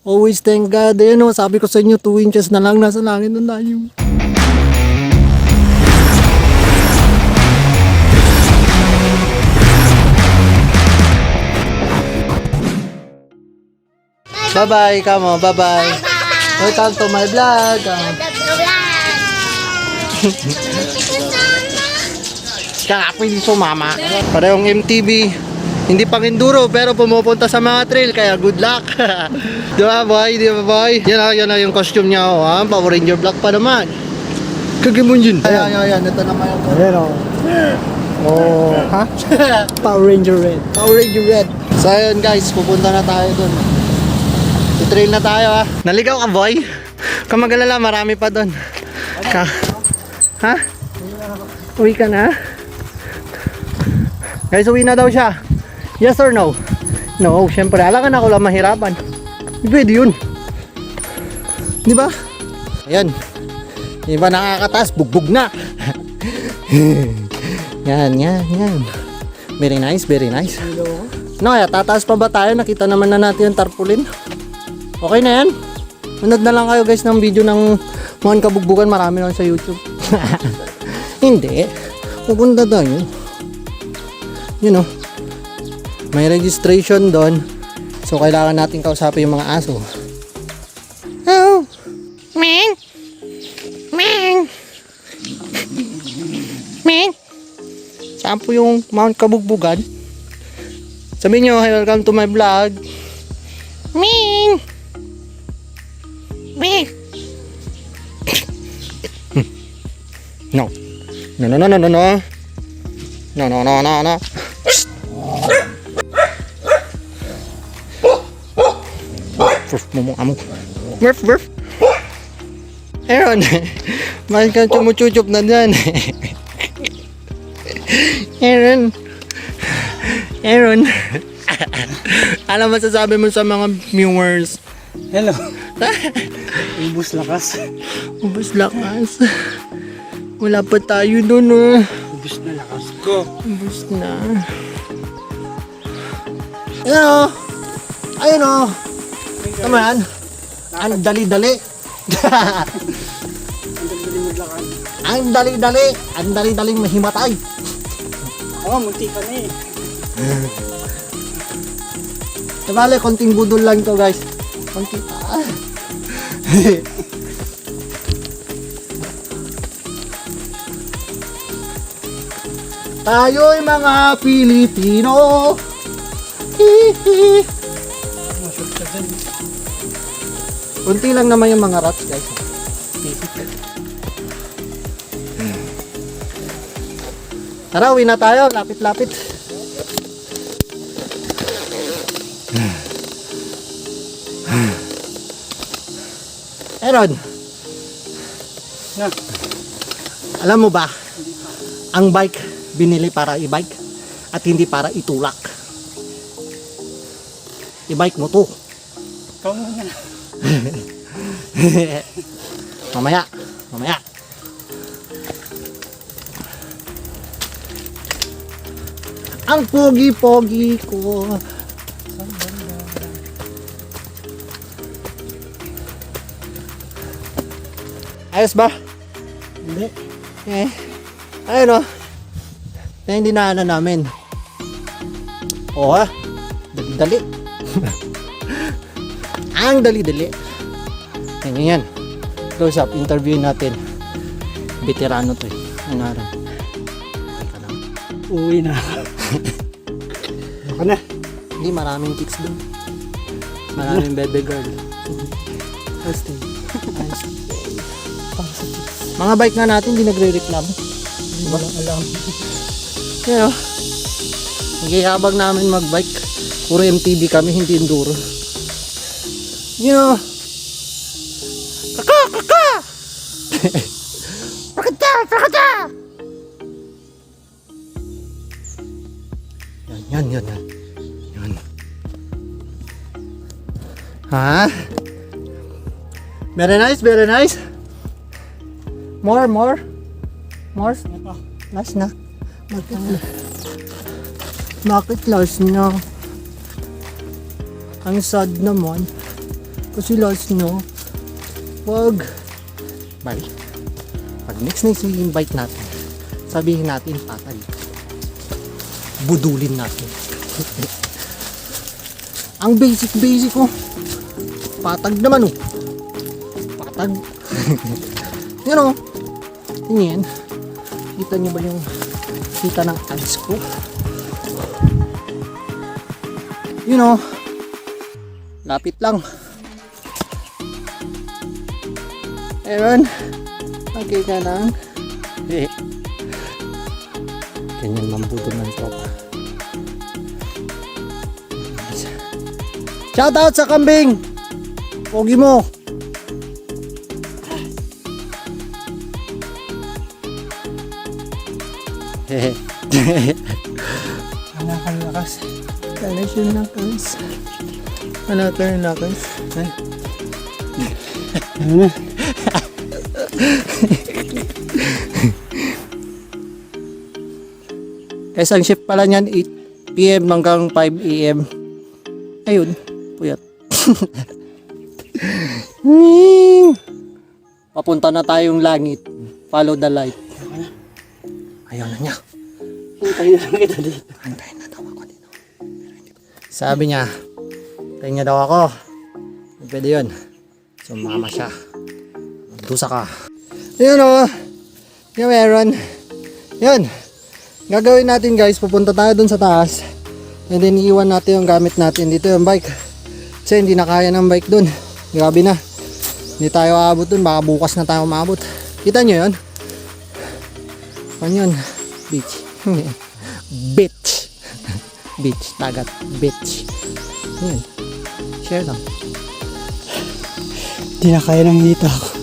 Always thank God. Ayan o, sabi ko sa inyo, 2 inches na lang nasa langit na tayo. Bye-bye, kamo. Bye-bye. Welcome to my vlog. Kaya ako hindi sumama. Parehong MTV. Hindi pang enduro pero pumupunta sa mga trail kaya good luck. Di ba boy? Di ba boy? Yan na yung costume niya. Oh, ha? Power Ranger Black pa naman. Kagimun yun. Ayan. Ito naman yung Ayan o. Oh, ha? Power Ranger Red. Power Ranger Red. So ayun guys, pupunta na tayo dun. I-trail na tayo ha. Naligaw ka boy? Kung mag-alala, marami pa dun. Ha? Uwi ka na? Guys, uwi na daw siya. Yes or no? No, syempre. Alangan ako lang mahirapan. Pwede yun. Di ba? Ayan. Iba nakakataas, bugbog na. Yan. Very nice. No, kaya tataas pa ba tayo? Nakita naman na natin yung tarpaulin. Okay na yan. Manood na lang kayo guys ng video ng mga kabugbugan. Marami lang sa YouTube. Hindi. Pupunta tayo. You know. May registration doon. So kailangan natin kausapin yung mga aso. Oh. Ming. Saan po yung Mount Kabugbugan? Sabihin nyo, hey, welcome to my vlog. Ming. No. Murph. Aaron, bakit ka tumuchuchup na dyan? Aaron, ano masasabi mo sa mga viewers? Hello. Ubus lakas. Wala pa tayo dun Ubus na lakas ko. Ubus na. Ayun o. Tama yan. Ang dali-dali. Ang dali-daling mahimatay. Oo, munti ka na eh. Tabale, konting budol lang to guys. Konti pa. Tayo'y mga Pilipino. Mashoot ka dyan. Kunti lang naman yung mga rats guys. Tara, uwi na tayo. Lapit-lapit. Aaron. Na. Alam mo ba? Ang bike binili para i-bike at hindi para itulak. I-bike mo to. Ikaw muna. Mamaya. Ang pogi-pogi ko. Ayos ba? Hindi. Ayun o. Hindi na namin. Oo ha. Dali. Ang dali-dali. Yan. Close up. Interview natin. Veterano to eh. Ano rin? Okay ka lang. Uwi na. Ako na. Hindi, maraming chicks doon. Maraming baby girl. Nice day. Mga bike nga natin, hindi nagre-reklamo. Diba? Alam. Yan o. Naghihabag namin magbike. Puro MTB kami, hindi enduro. You know. Kaka! Prakata! Yan. Ha? Very nice. More. Last na. Bakit last na? Ang sad naman. Kasi last no. Wag. Bali. Pag next na i-invite natin, sabihin natin patag. Budulin natin. Ang basic oh. Patag naman oh. Patag. Yan oh. Yan. Kita nyo ba yung kita ng abs ko? You know, lapit lang. Aaron, okay ka lang? Ganyan mambudol ng tropa. Shout out sa kambing! Pogi mo! Hehe. Anak ang lakas. Kalas yung lakas. Anak yung lakas. Ay. Ano na? Kasi ang shift pala niyan 8 PM hanggang 5 AM. Ayun, puyat. Papunta na tayong langit. Follow the light. Ayaw na niya. Hintayin na lang kita dito. Antayin na daw ako dito. Sabi niya, antayin niya daw ako. Pwede yun. Sumama siya. Dusa ka. Yun o. Yung meron. Yun. Gagawin natin guys. Pupunta tayo dun sa taas. And then iiwan natin yung gamit natin. Dito yung bike. Kasi hindi na kaya ng bike dun. Grabe na. Hindi tayo aabot dun. Baka bukas na tayo maabot. Kita nyo yun? Ano yun? Beach. Beach. Beach. Dagat. Beach. Yun. Share lang. Di na kaya ng hita ako.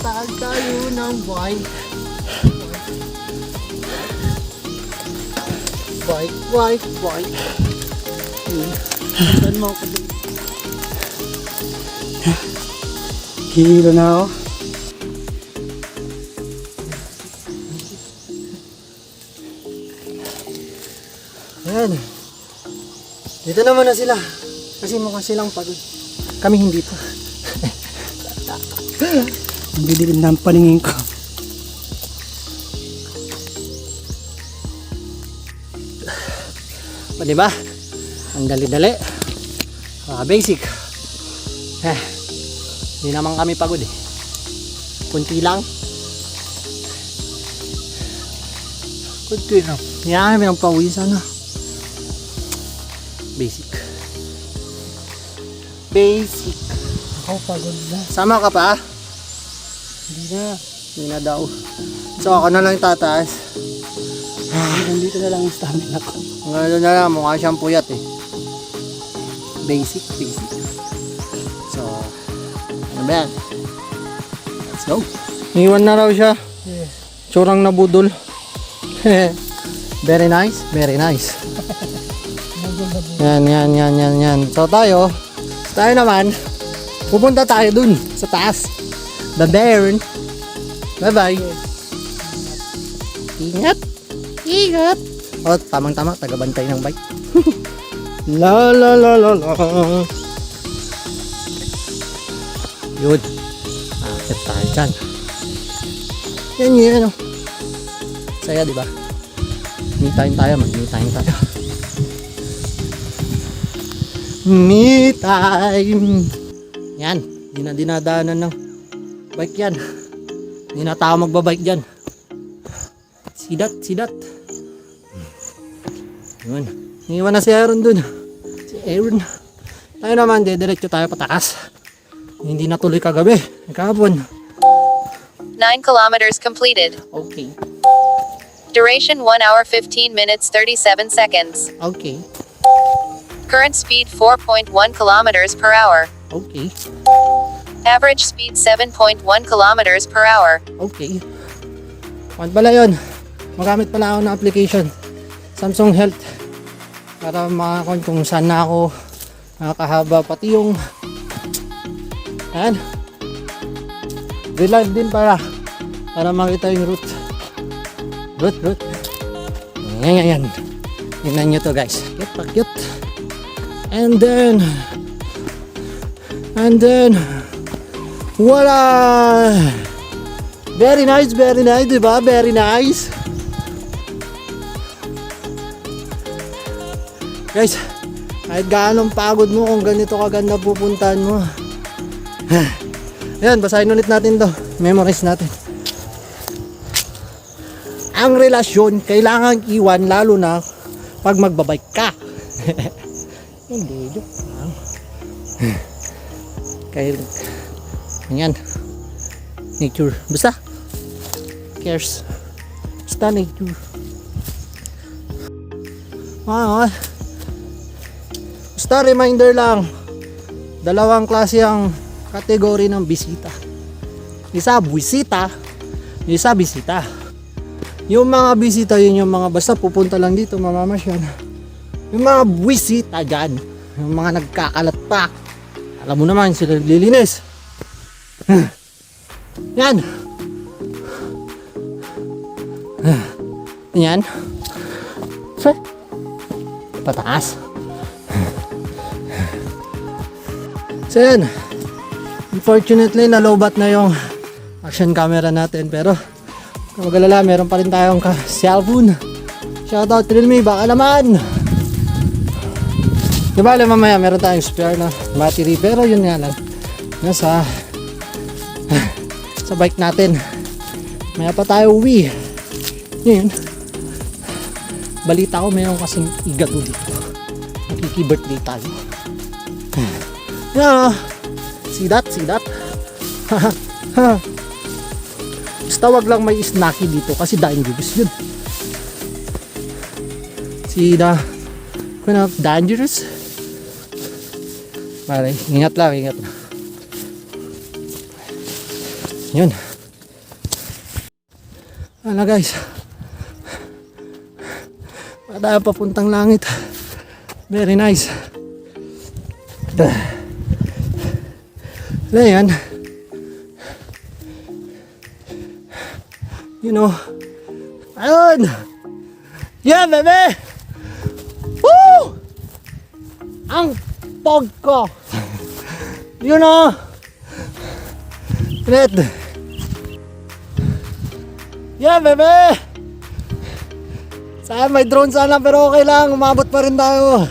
Tatag tayo ng bike. Bike. Saan mo ako dito? Hihilo na ako. Ayan. Dito naman na sila. Kasi mukha silang pagod. Kami hindi pa. Ang didilim na ang paningin ko. O diba? Ang dali-dali. Basic. Hindi naman kami pagod eh. Kunti lang. Kunti lang. Yan, may pawisan na. Basic. Ako pagod na. Sama ka pa? Hindi na. Hindi na daw. So ako na lang tataas. Nandito na lang ang stamina ko. Ngayon na lang, mukha siyang puyat eh. Basic. So, ano ba yan? Let's go. Iwan na raw siya. Yes. Tsurang nabudol. Very nice. Yan. So tayo naman, pupunta tayo dun sa taas. The Baron. Bye-bye. Ingat. Oh, tamang-tama, tagabantay ng bike. La. Yun. Akit tayo dyan. Yan. Oh. Saya, di ba? Me time tayo. Me time. Yan. Di na dinadaanan ng bike yan. Hindi na tao magbabike dyan. Sidat. Yun. Iwan na si Aaron dun. Tayo naman, diretso tayo patakas. Hindi na tuloy kagabi. Kahapon. 9 kilometers completed. Okay. Duration 1 hour 15 minutes 37 seconds. Okay. Current speed 4.1 kilometers per hour. Okay. Average speed 7.1 kilometers per hour. Okay. Ano pala yun? Magamit pala ako ng application. Samsung Health. Para makakon kung saan na ako nakakahaba. Pati yung ayan. Real life din para para makita yung root. Root. Yan. Tingnan nyo to guys. Cute. And then, voila! Very nice, diba? Very nice. Guys, kahit gaano pagod mo kung ganito kaganda pupuntahan mo. Ayan, basahin ulit natin to. Memorize natin. Ang relasyon kailangan iwan lalo na pag magbabike ka. Hindi, joke lang. Kaya, yan. Nature. Basta. Cares. Basta nature. Basta reminder lang. Dalawang klase ang kategory ng bisita. Isa buwisita, isa bisita. Yung mga bisita, yun yung mga basta pupunta lang dito, mamamasyal. Yung mga buwisita dyan, yung mga nagkakalat pa. Alam mo naman, sila naglilinis. Yan. Yan. Pataas. So yan. Unfortunately, nalobat na yung action camera natin. Pero, kung mag-alala, meron pa rin tayong cellphone. Shoutout Realme, baka naman. Diba, mamaya meron tayong spare na battery. Pero yun nga lang, nasa sa bike natin. Maya pa tayo uwi. Yun. Balita ko mayroon kasing igato dito. Makiki-birthday tayo. Yeah. See that? Basta wag lang may snacky dito kasi dangerous yun. See the kind of dangerous? Pare, ingat lang. Yun. Ano guys? Tayo papuntang langit. Very nice. Ano yan? You know. Ayun! Yeah, bebe! Woo! Ang pog ko! You know. Red. Yeah, bebe! Sana may drone sana pero okay lang. Umabot pa rin tayo.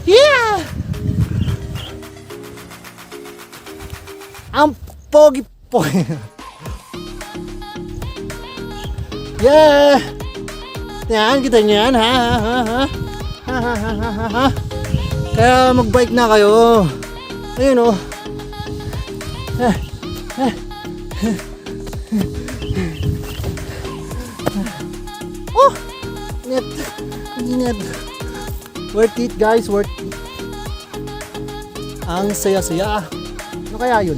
Yeah! Ang pogi-pogi. Yeah! Yan, kita nyo yan, ha? Kaya mag-bike na kayo. Ayun, oh. Oh! Net. Worth it, guys. Worth it. Ang saya-saya. Ano kaya yun?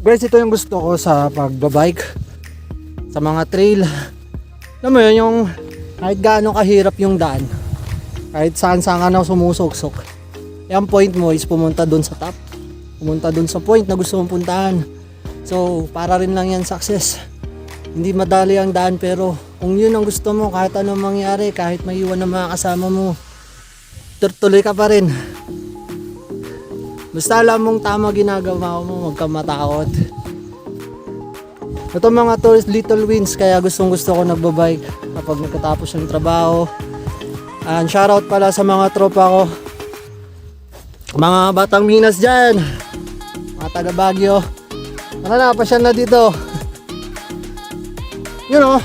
Guys, ito yung gusto ko sa pagbabike, sa mga trail. Alam mo yun, yung kahit gaano kahirap yung daan, kahit saan ka na sumusuksok, yung point mo is pumunta dun sa top, pumunta dun sa point na gusto mong puntahan. So para rin lang yan success. Hindi madali ang daan, pero kung yun ang gusto mo, kahit anong mangyari, kahit maiwan ng mga kasama mo, tuloy ka pa rin. Basta alam mong tama ginagawa mo, huwag kang matakot. Ito mga to little wins, kaya gustong gusto ko nagbabike kapag nagkatapos ng trabaho. And shoutout pala sa mga tropa ko, mga Batang Minas dyan, mga taga Baguio. Tara na, pasyal na dito. You know,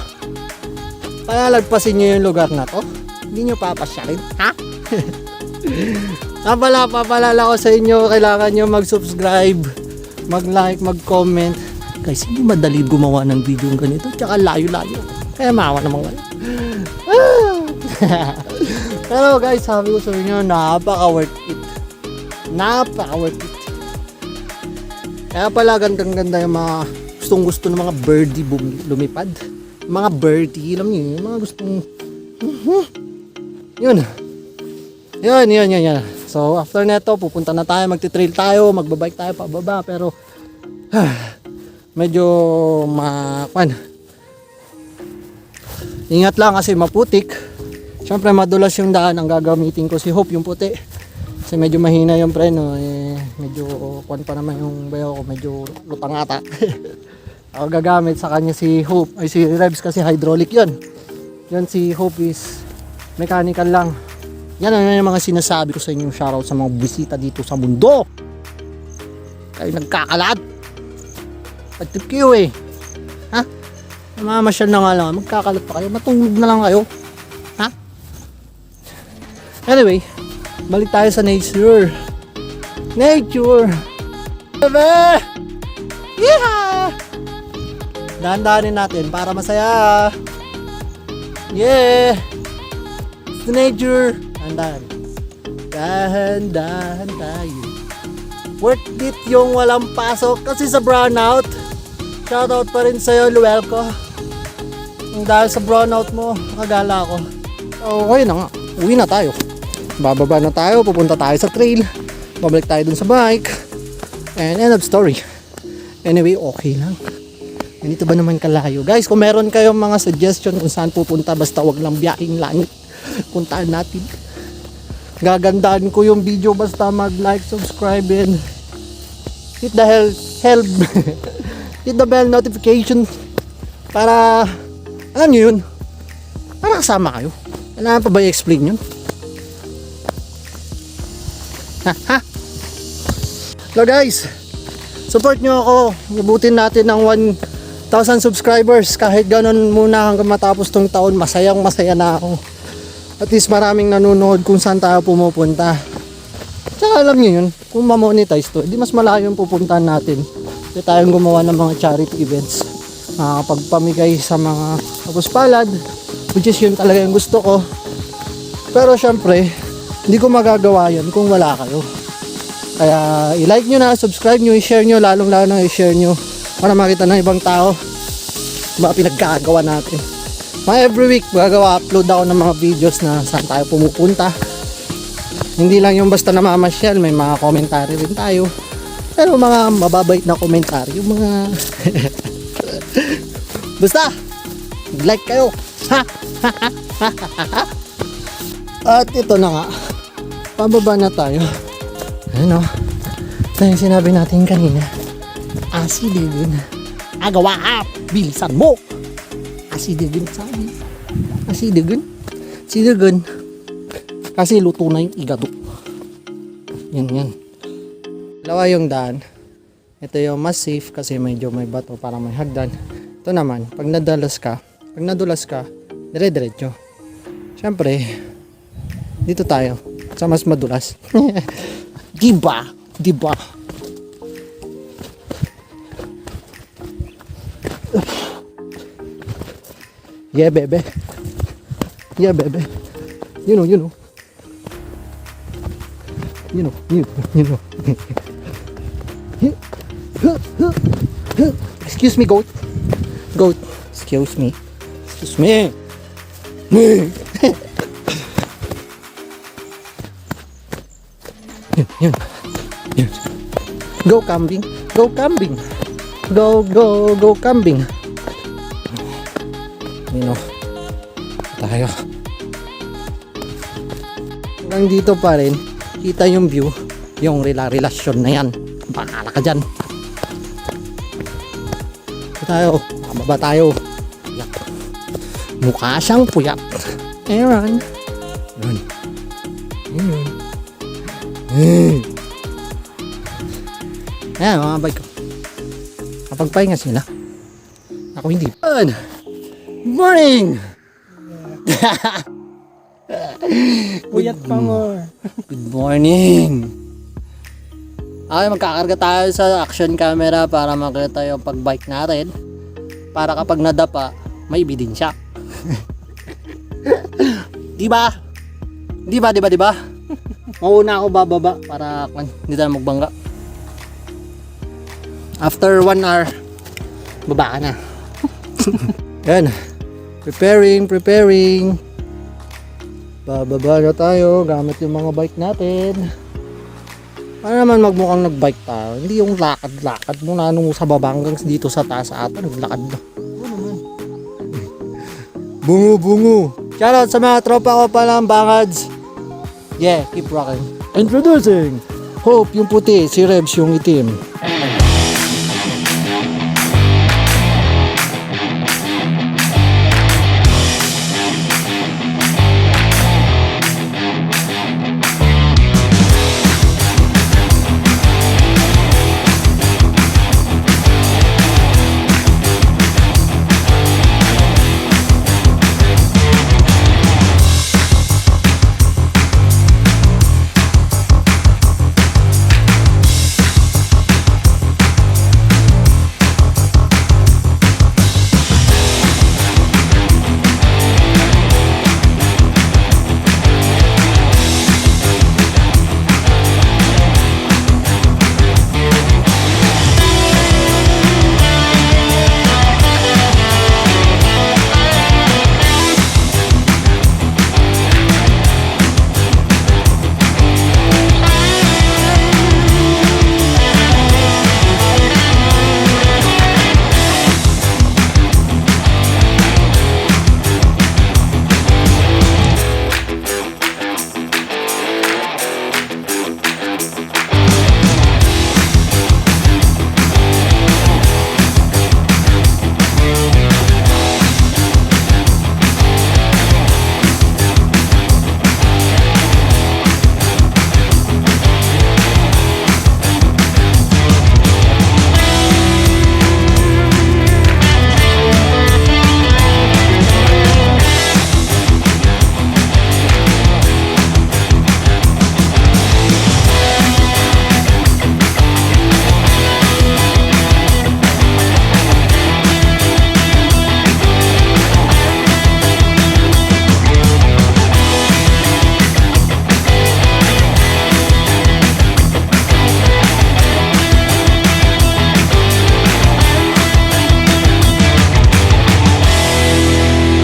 palalagpasin nyo yung lugar na to. Hindi nyo papasyalin, ha? Papalala ko sa inyo, kailangan nyo mag-subscribe, mag-like, mag-comment. Guys, hindi madali gumawa ng video ganito, tsaka layo-layo. Kaya maawa naman kayo. Pero guys, sabi ko sa inyo, napaka-worth it. Napaka-worth it. Kaya pala gandang-ganda yung mga gustong-gusto ng mga birdie lumipad. Mga birdie, alam niyo, yung mga gustong... Yun. So, after neto, pupunta na tayo, magti-trail tayo, magbabike tayo pababa, pero medyo ingat lang kasi maputik. Siyempre madulas yung daan. Ang gagamitin ko si Hope, yung puti, kasi medyo mahina yung preno, medyo pa naman yung bayaw ko, medyo lutang ata. Ako gagamit sa kanya si Hope, ay si Rebs kasi hydraulic yun si Hope is mechanical lang. Yan ang yung mga sinasabi ko sa inyo. Shoutout sa mga bisita dito sa mundo. Kayo nagkakalat. Pagtip kayo ha? Mamamasyal na nga lang. Magkakalat pa kayo. Matulog na lang kayo. Ha? Anyway, balik tayo sa nature. Bebe! Yeah! Dahan-dahanin natin para masaya. Yeah! It's the nature. Dahan-dahan tayo. Worth it yung walang pasok kasi sa brownout. Shoutout pa rin sa'yo, Luel ko. Dahil sa brownout mo, nakagala ako. Okay na nga, uwi na tayo. Bababa na tayo, pupunta tayo sa trail. Babalik tayo dun sa bike. And end of story. Anyway, okay lang. Ganito ba naman kalayo? Guys, kung meron kayong mga suggestion kung saan pupunta, basta wag lang biyahing langit, puntaan natin. Gagandaan ko yung video basta mag-like, subscribe, and hit the hit the bell notification para, alam nyo yun, para kasama kayo. Kailangan pa ba i-explain yun? Hello guys, support nyo ako. Ibutin natin ng 1,000 subscribers. Kahit ganun muna hanggang matapos tong taon, masayang masaya na ako. At least maraming nanonood kung saan tayo pumupunta. Tsaka alam nyo yun, kung ma-monetize to, di mas malayo yung pupuntahan natin. Kasi tayong gumawa ng mga charity events, pagpamigay sa mga kapuspalad, which is yun talaga yung gusto ko. Pero syempre, hindi ko magagawa yun kung wala kayo. Kaya i-like nyo na, subscribe nyo, i-share nyo, lalong lalo na i-share nyo para makita ng ibang tao mga pinagkagawa natin. Every week upload ako ng mga videos na saan tayo pumupunta. Hindi lang yung basta namamasyal, may mga commentary rin tayo. Pero mga mababait na commentary, yung mga basta like kayo. At ito na nga, pababa na tayo. Ano? Ito yung sinabi natin kanina. Asidin. Agawa, bilisan mo. Asidin sabi. Asidin. Kasi luto na yung igado. Yan. Dalawa yung daan. Ito yung mas safe kasi medyo may bato para may hagdan. Ito naman, pag nadulas ka, dire-diretso. Siyempre, dito tayo sa mas madulas. Diba? Yeah, bebe. You know. Excuse me, goat. Excuse me. Yun. Go kambing. Go kambing. Tayo. Hanggang dito pa rin, kita yung view, yung relasyon na yan. Bahala ka dyan. Tayo, mababa tayo. Puyat. Mukha siyang puyat. Aaron. Ayan, mga bike ko. Kapagpahinga sila. Ako hindi. Good morning! Puyat pa more. Good morning! Okay, magkakarga tayo sa action camera para makita yung pag-bike natin. Para kapag nadapa, may ebidensya. Diba? Diba? Mauna ako bababa para hindi tayo magbangga. After 1 hour, baba ka na. Yan. Preparing. Bababa na tayo gamit yung mga bike natin. Para naman magmukhang nagbike tayo. Hindi yung lakad-lakad mo na nung sa baba hanggang dito sa taas ata. Naglakad na. Bungu. Shoutout sa mga tropa ko palang bangads. Yeah, keep rocking. Introducing Hope yung puti, si Rebs yung itim.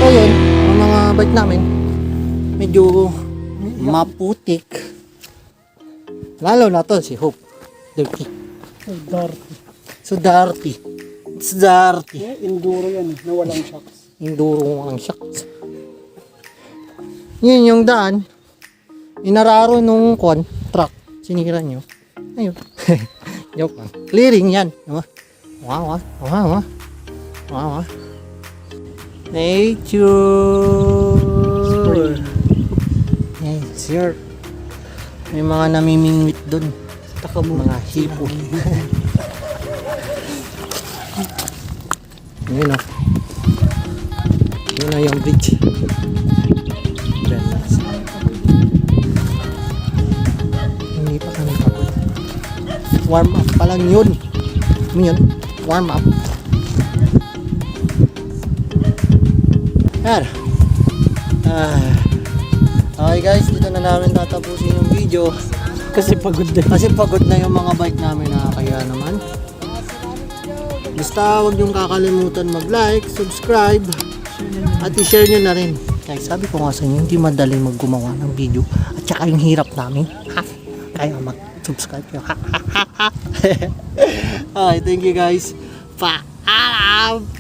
So yun, ang mga bike namin medyo maputik. Lalo na to si Hope. Dirty. So dirty. It's dirty. Enduro yan, na walang shocks. Enduro ang shocks. Yun yung daan. Inararo nung truck. Sinira nyo. Ayun. Joke lang. Clearing yan. Wow. Nature. Nature. May mga namimingwit dun. Mga hipo. Yun o. Yun na yung bridge. Hindi pa kami pagod. Warm up pa lang yun. Warm up. Yan. Okay guys, dito na namin tatapusin yung video. Kasi pagod din. Kasi pagod na yung mga bike namin na kaya naman. Basta huwag niyong kakalimutan mag-like, subscribe, at i-share nyo na rin. Guys, sabi ko nga sa inyo, hindi madali maggumawa ng video. At saka yung hirap namin. Kaya mag-subscribe nyo. Okay, thank you guys. Paalam!